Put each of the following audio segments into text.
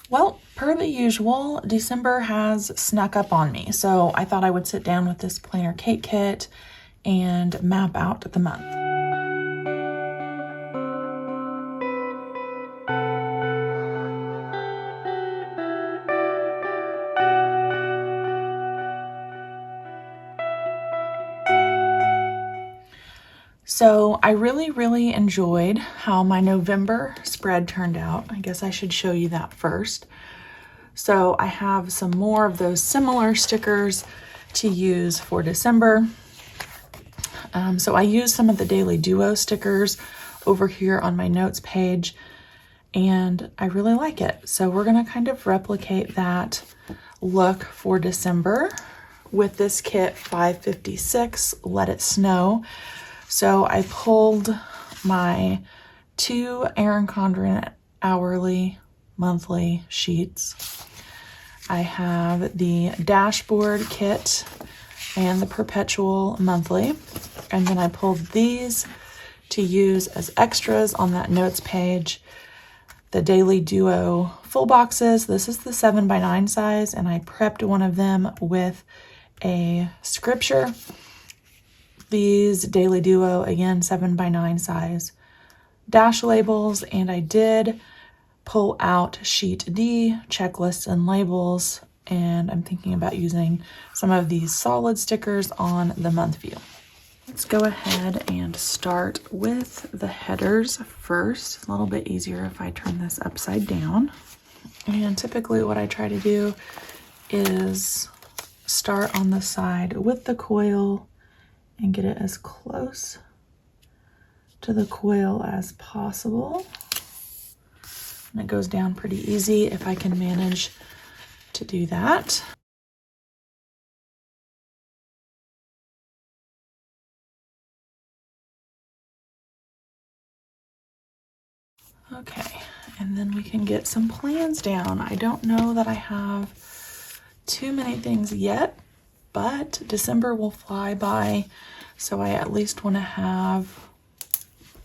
Well, per the usual, December has snuck up on me, so I thought I would sit down with this PlannerKate kit and map out the month. So I really enjoyed how my November spread turned out. I guess I should show you that first. So I have some more of those similar stickers to use for December. So I used some of the Daily Duo stickers over here on my notes page, and I really like it. So we're gonna kind of replicate that look for December with this kit 556, Let It Snow. So I pulled my 2 Erin Condren hourly, monthly sheets. I have the dashboard kit and the perpetual monthly. And then I pulled these to use as extras on that notes page. The Daily Duo full boxes. This is the 7x9 size, and I prepped one of them with a scripture. These Daily Duo, again, 7x9 size dash labels, and I did pull out sheet D, checklists and labels, and I'm thinking about using some of these solid stickers on the month view. Let's go ahead and start with the headers first. It's a little bit easier if I turn this upside down. And typically what I try to do is start on the side with the coil and get it as close to the coil as possible. And it goes down pretty easy if I can manage to do that. Okay, and then we can get some plans down. I don't know that I have too many things yet, but December will fly by, so I at least want to have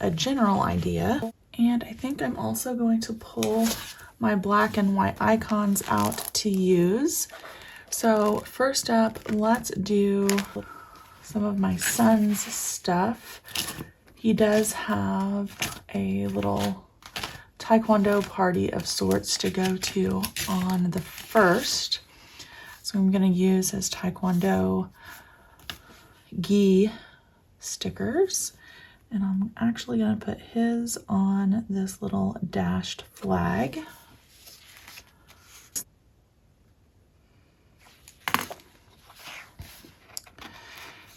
a general idea. And I think I'm also going to pull my black and white icons out to use. So first up, let's do some of my son's stuff. He does have a little Taekwondo party of sorts to go to on the 1st. So I'm going to use his Taekwondo gi stickers. And I'm actually going to put his on this little dashed flag.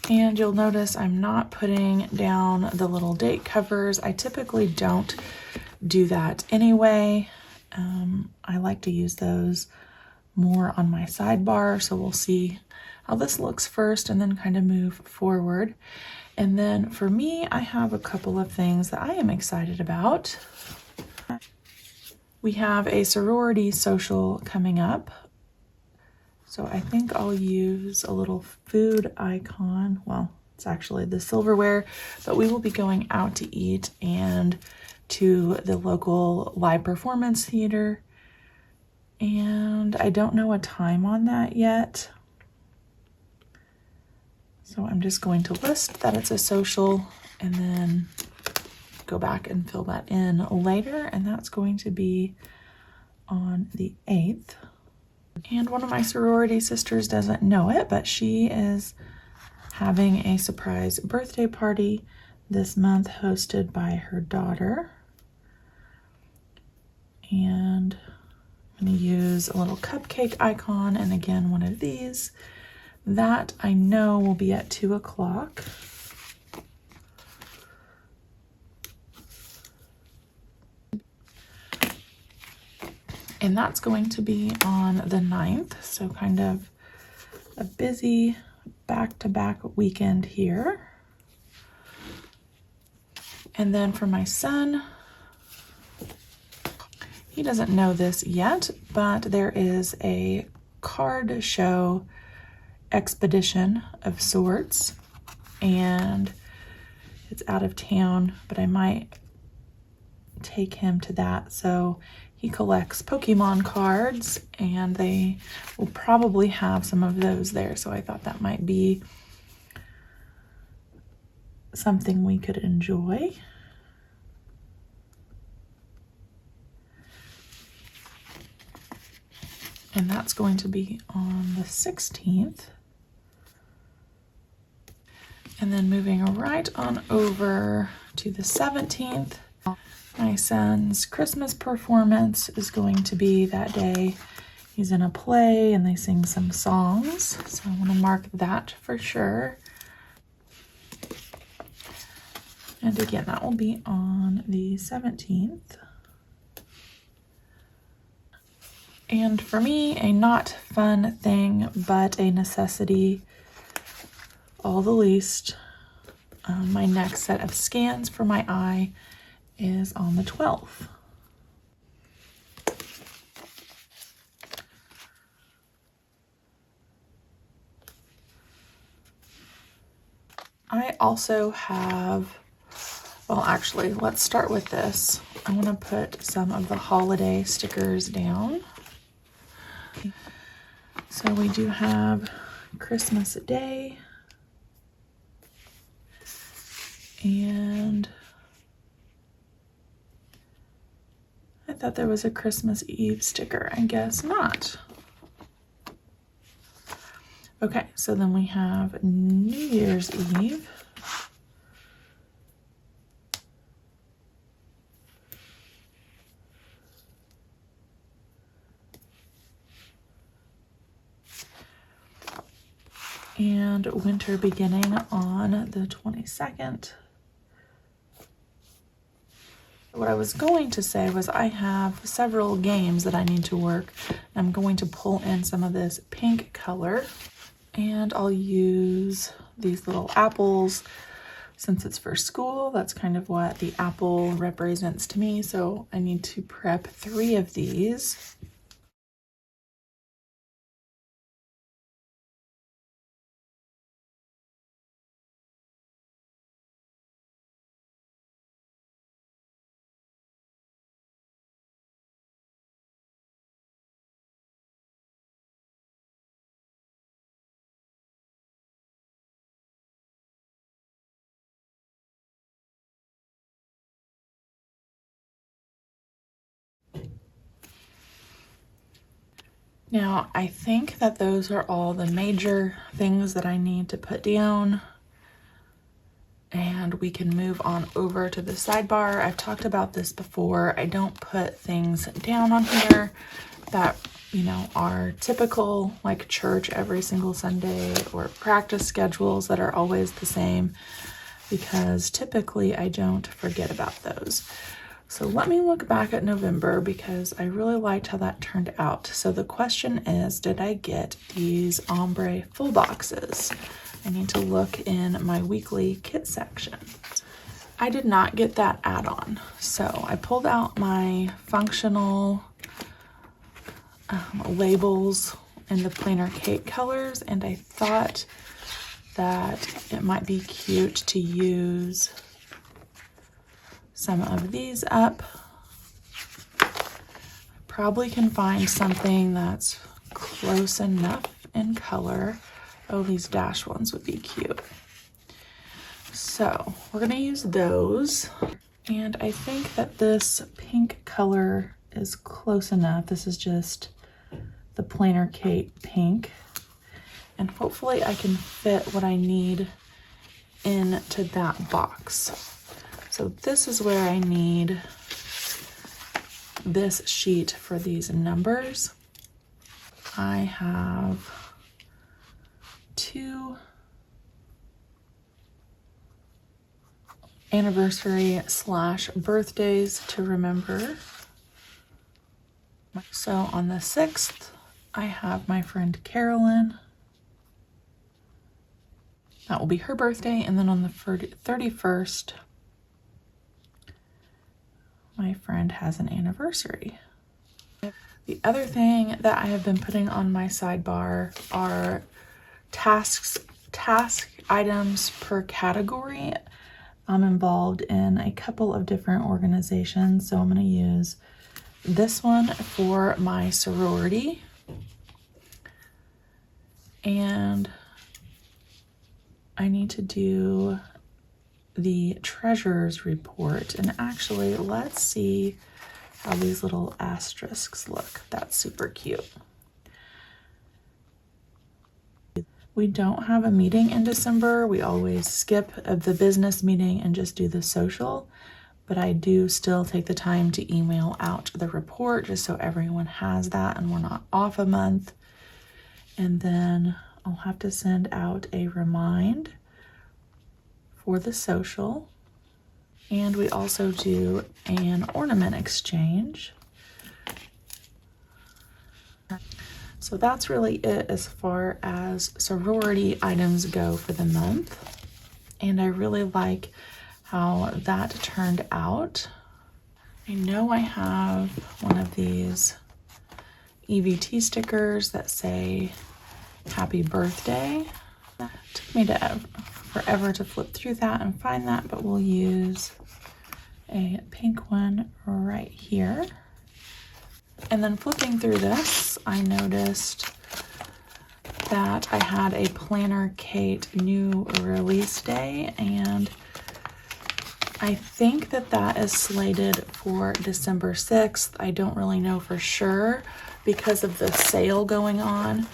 And you'll notice I'm not putting down the little date covers. I typically don't do that anyway. I like to use those more on my sidebar, so we'll see how this looks first and then kind of move forward. And then for me, I have a couple of things that I am excited about. We have a sorority social coming up. So I think I'll use a little food icon. Well, it's actually the silverware, but we will be going out to eat and to the local live performance theater. And I don't know a time on that yet. So I'm just going to list that it's a social and then go back and fill that in later. And that's going to be on the 8th. And one of my sorority sisters doesn't know it, but she is having a surprise birthday party this month hosted by her daughter. And I'm going to use a little cupcake icon and again one of these. That I know will be at 2 o'clock. And that's going to be on the 9th. So kind of a busy back-to-back weekend here. And then for my son, he doesn't know this yet, but there is a card show expedition of sorts, and it's out of town, but I might take him to that. So he collects Pokemon cards, and they will probably have some of those there. So I thought that might be something we could enjoy. And that's going to be on the 16th. And then moving right on over to the 17th, my son's Christmas performance is going to be that day. He's in a play and they sing some songs, so I want to mark that for sure. And again, that will be on the 17th. And for me, a not fun thing, but a necessity, all the least, my next set of scans for my eye is on the 12th. I also have, well, actually, let's start with this. I want to put some of the holiday stickers down. So we do have Christmas Day, and I thought there was a Christmas Eve sticker. I guess not. Okay, so then we have New Year's Eve. And winter beginning on the 22nd. What I was going to say was I have several games that I need to work. I'm going to pull in some of this pink color, and I'll use these little apples since it's for school. That's kind of what the apple represents to me. So I need to prep 3 of these. Now, I think that those are all the major things that I need to put down, and we can move on over to the sidebar. I've talked about this before. I don't put things down on here that, you know, are typical, like church every single Sunday or practice schedules that are always the same, because typically I don't forget about those. So let me look back at November because I really liked how that turned out. So the question is, did I get these ombre full boxes? I need to look in my weekly kit section. I did not get that add-on. So I pulled out my functional labels in the PlannerKate colors, and I thought that it might be cute to use some of these up. I probably can find something that's close enough in color. Oh, these dash ones would be cute. So we're gonna use those. And I think that this pink color is close enough. This is just the PlannerKate pink. And hopefully I can fit what I need into that box. So this is where I need this sheet for these numbers. I have 2 anniversary/birthdays to remember. So on the 6th, I have my friend Carolyn. That will be her birthday. And then on the 31st, my friend has an anniversary. The other thing that I have been putting on my sidebar are task items per category. I'm involved in a couple of different organizations, so I'm going to use this one for my sorority. And I need to do the treasurer's report. And actually, let's see how these little asterisks look. That's super cute. We don't have a meeting in December. We always skip the business meeting and just do the social. But I do still take the time to email out the report just so everyone has that and we're not off a month. And then I'll have to send out a remind for the social. And we also do an ornament exchange. So that's really it as far as sorority items go for the month. And I really like how that turned out. I know I have one of these EVT stickers that say happy birthday. It took me forever to flip through that and find that, but we'll use a pink one right here. And then flipping through this, I noticed that I had a PlannerKate new release day, and I think that is slated for December 6th. I don't really know for sure because of the sale going on,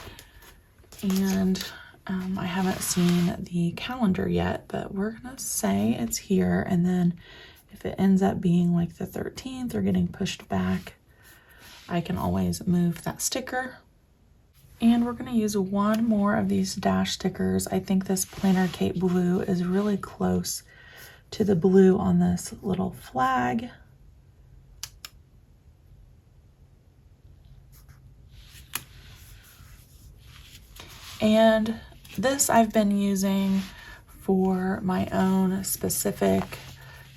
and I haven't seen the calendar yet, but we're gonna say it's here. And then if it ends up being like the 13th or getting pushed back, I can always move that sticker. And we're gonna use one more of these dash stickers. I think this PlannerKate blue is really close to the blue on this little flag. And this I've been using for my own specific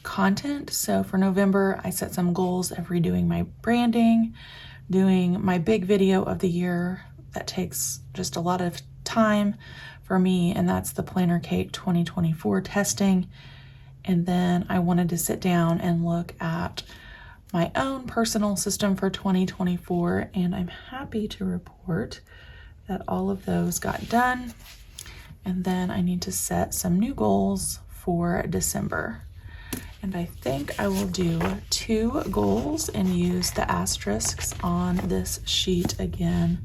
content. So for November, I set some goals of redoing my branding, doing my big video of the year that takes just a lot of time for me, and that's the PlannerKate 2024 testing. And then I wanted to sit down and look at my own personal system for 2024, and I'm happy to report that all of those got done. And then I need to set some new goals for December. And I think I will do 2 goals and use the asterisks on this sheet again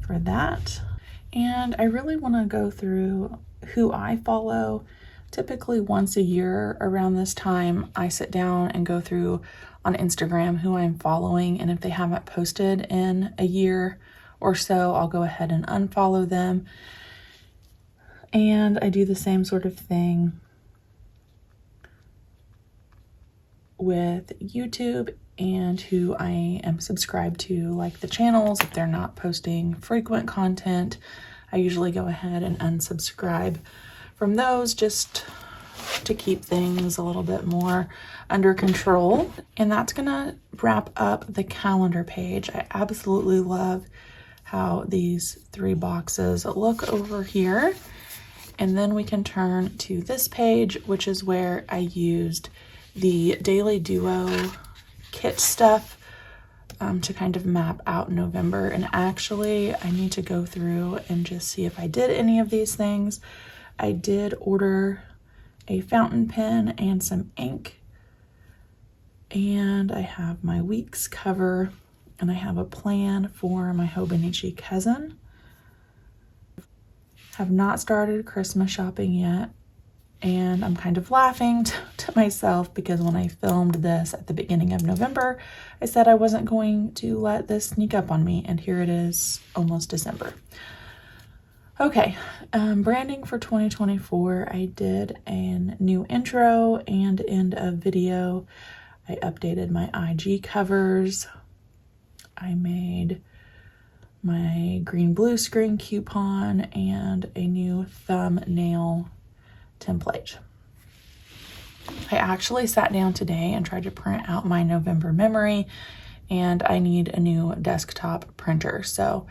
for that. And I really want to go through who I follow. Typically once a year around this time, I sit down and go through on Instagram who I'm following, and if they haven't posted in a year or so, I'll go ahead and unfollow them. And I do the same sort of thing with YouTube and who I am subscribed to, like the channels. If they're not posting frequent content, I usually go ahead and unsubscribe from those just to keep things a little bit more under control. And that's gonna wrap up the calendar page. I absolutely love how these 3 boxes look over here. And then we can turn to this page, which is where I used the Daily Duo kit stuff to kind of map out November. And actually, I need to go through and just see if I did any of these things. I did order a fountain pen and some ink. And I have my week's cover, and I have a plan for my Hobonichi cousin. Have not started Christmas shopping yet, and I'm kind of laughing to myself because when I filmed this at the beginning of November, I said I wasn't going to let this sneak up on me, and here it is, almost December. Okay, branding for 2024, I did a new intro and end of video. I updated my IG covers. I made my green blue screen coupon and a new thumbnail template. I actually sat down today and tried to print out my November memory, and I need a new desktop printer. So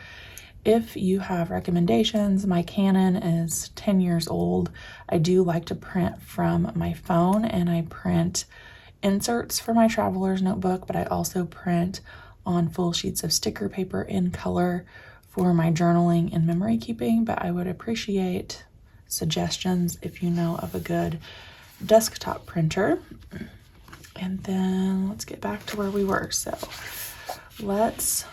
if you have recommendations, my Canon is 10 years old. I do like to print from my phone, and I print inserts for my traveler's notebook, but I also print on full sheets of sticker paper in color for my journaling and memory keeping, but I would appreciate suggestions if you know of a good desktop printer. And then let's get back to where we were. So let's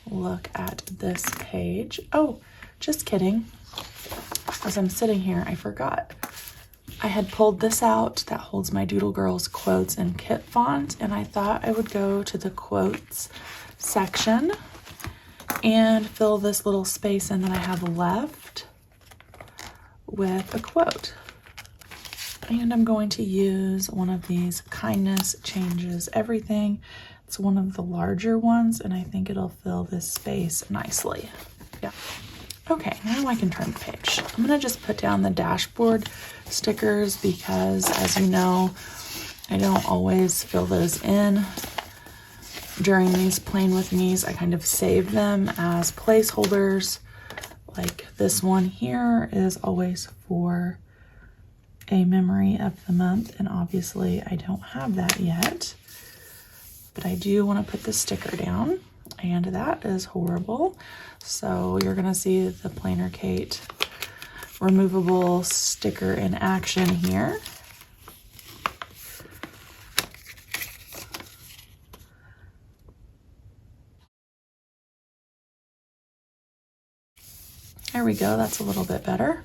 look at this page. Oh, just kidding. As I'm sitting here, I forgot. I had pulled this out that holds my Doodle Girls quotes and kit font, and I thought I would go to the quotes section and fill this little space in that I have left with a quote. And I'm going to use one of these Kindness Changes Everything. It's one of the larger ones, and I think it'll fill this space nicely. Yeah. Okay, now I can turn the page. I'm gonna just put down the dashboard stickers because, as you know, I don't always fill those in during these Plan With Me's. I kind of save them as placeholders. Like this one here is always for a memory of the month, and obviously I don't have that yet, but I do want to put the sticker down, and that is horrible. So you're gonna see the PlannerKate removable sticker in action here. There we go, that's a little bit better.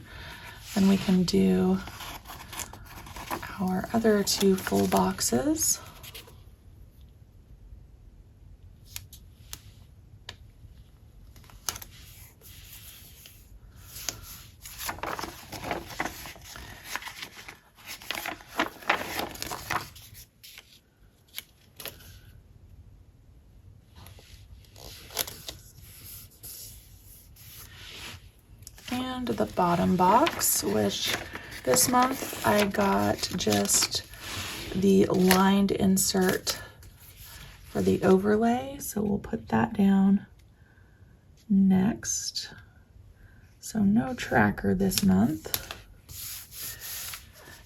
Then we can do our other two full boxes. And the bottom box, which this month I got just the lined insert for the overlay, so we'll put that down next. So no tracker this month.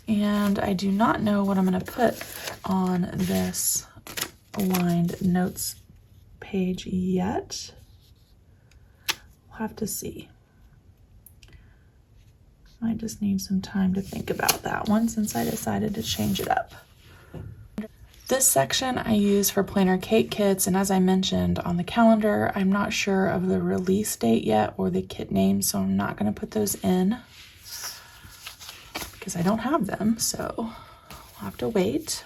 And I do not know what I'm going to put on this aligned notes page yet. We'll have to see. I just need some time to think about that one since I decided to change it up. This section I use for PlannerKate kits, and as I mentioned on the calendar, I'm not sure of the release date yet or the kit name, so I'm not going to put those in because I don't have them, so I'll have to wait.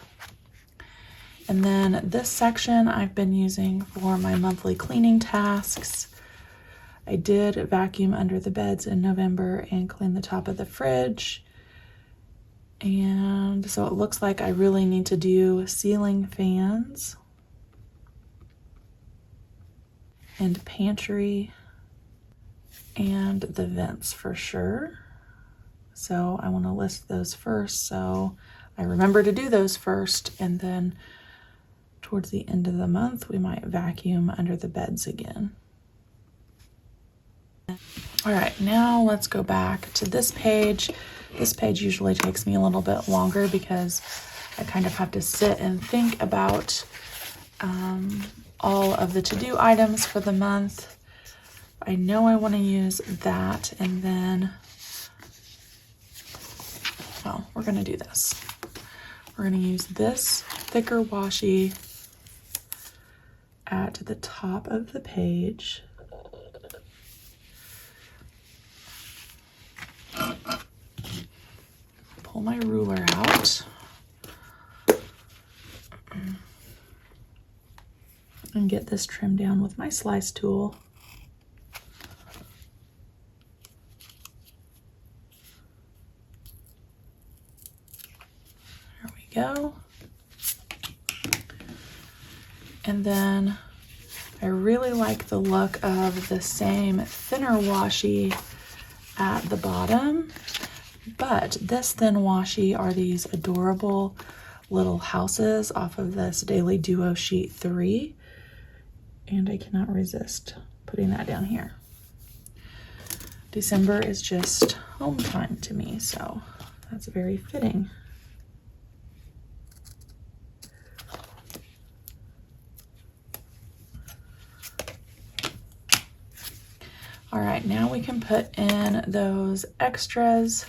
And then this section I've been using for my monthly cleaning tasks. I did vacuum under the beds in November and clean the top of the fridge. And so it looks like I really need to do ceiling fans and pantry and the vents for sure. So I want to list those first, so I remember to do those first, and then towards the end of the month we might vacuum under the beds again. All right, now let's go back to this page. This page usually takes me a little bit longer because I kind of have to sit and think about all of the to-do items for the month. I know I want to use that, and then, well, we're going to do this. We're going to use this thicker washi at the top of the page. Pull my ruler out and get this trimmed down with my slice tool. There we go. And then I really like the look of the same thinner washi at the bottom. But this thin washi are these adorable little houses off of this Daily Duo Sheet 3. And I cannot resist putting that down here. December is just home time to me, so that's very fitting. All right, now we can put in those extras.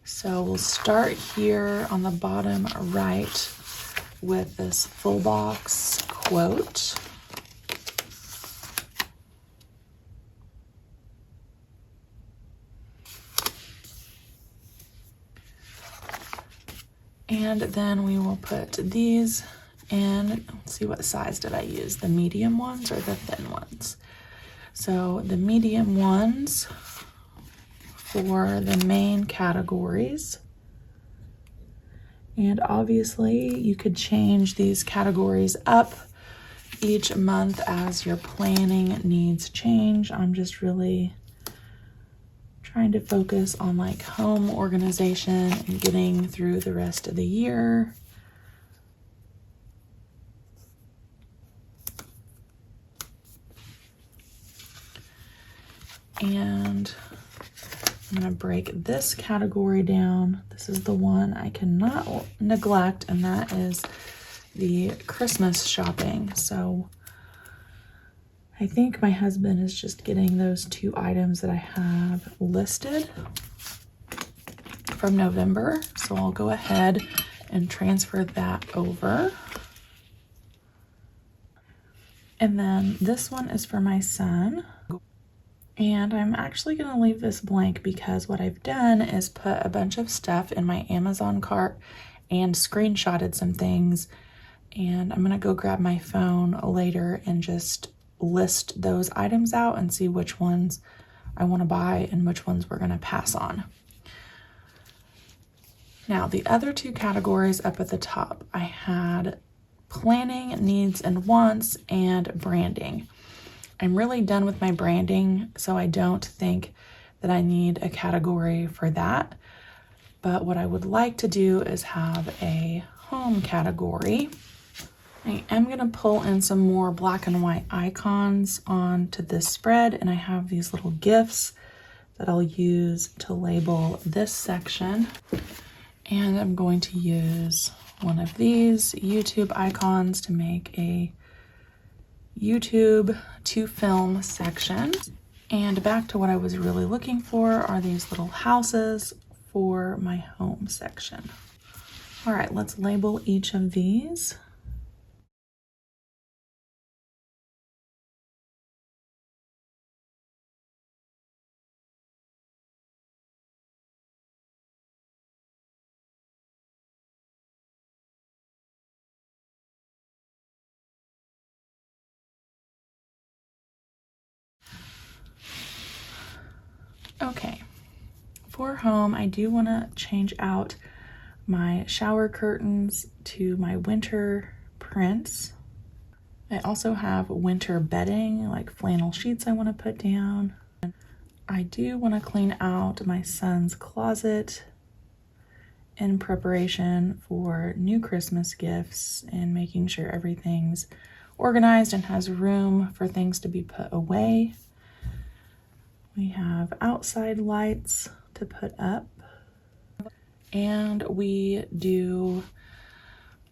So we'll start here on the bottom right with this full box quote. And then we will put these in. Let's see, what size did I use? The medium ones or the thin ones? So the medium ones for the main categories. And obviously you could change these categories up each month as your planning needs change. I'm just really trying to focus on like home organization and getting through the rest of the year. And I'm going to break this category down. This is the one I cannot neglect, and that is the Christmas shopping. So I think my husband is just getting those 2 items that I have listed from November. So I'll go ahead and transfer that over. And then this one is for my son. And I'm actually going to leave this blank because what I've done is put a bunch of stuff in my Amazon cart and screenshotted some things. And I'm going to go grab my phone later and just list those items out and see which ones I want to buy and which ones we're going to pass on. Now, the other 2 categories up at the top, I had planning, needs and wants, and branding. I'm really done with my branding, so I don't think that I need a category for that. But what I would like to do is have a home category. I am going to pull in some more black and white icons onto this spread, and I have these little GIFs that I'll use to label this section. And I'm going to use one of these YouTube icons to make a YouTube to film section. And back to what I was really looking for are these little houses for my home section. All right, let's label each of these. Okay, for home, I do want to change out my shower curtains to my winter prints. I also have winter bedding, like flannel sheets I want to put down. I do want to clean out my son's closet in preparation for new Christmas gifts and making sure everything's organized and has room for things to be put away. We have outside lights to put up, and we do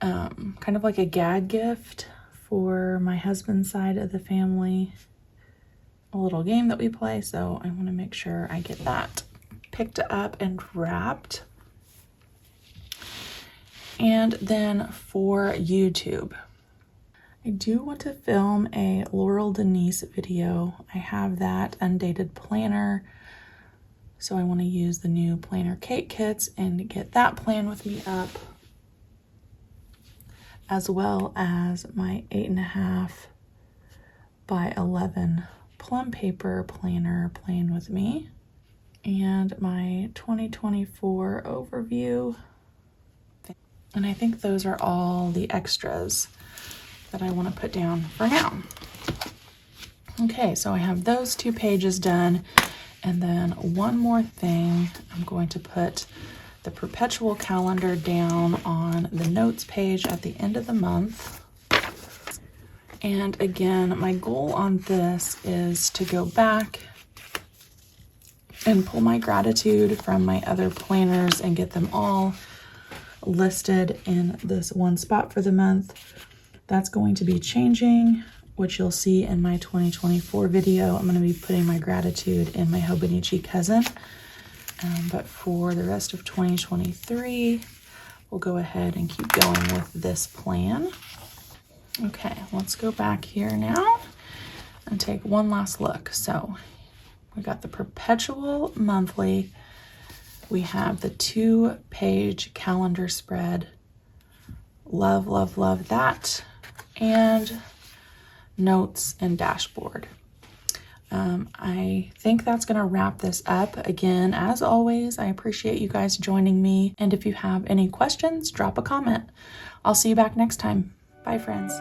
kind of like a gag gift for my husband's side of the family, a little game that we play, so I want to make sure I get that picked up and wrapped. And then for YouTube, I do want to film a Laurel Denise video. I have that undated planner, so I want to use the new PlannerKate kits and get that plan with me up, as well as my 8.5 by 11 plum paper planner playing with me, and my 2024 overview. And I think those are all the extras that I want to put down for now. Okay, so I have those 2 pages done, and then one more thing. I'm going to put the perpetual calendar down on the notes page at the end of the month. And again, my goal on this is to go back and pull my gratitude from my other planners and get them all listed in this one spot for the month. That's going to be changing which you'll see in my 2024 video. I'm going to be putting my gratitude in my Hobonichi cousin. But for the rest of 2023, we'll go ahead and keep going with this plan. Okay, let's go back here now and take one last look. So we got the perpetual monthly. We have the 2-page calendar spread. Love, love, love that. And notes and dashboard. I think that's going to wrap this up. Again, as always, I appreciate you guys joining me. And if you have any questions, drop a comment. I'll see you back next time. Bye, friends.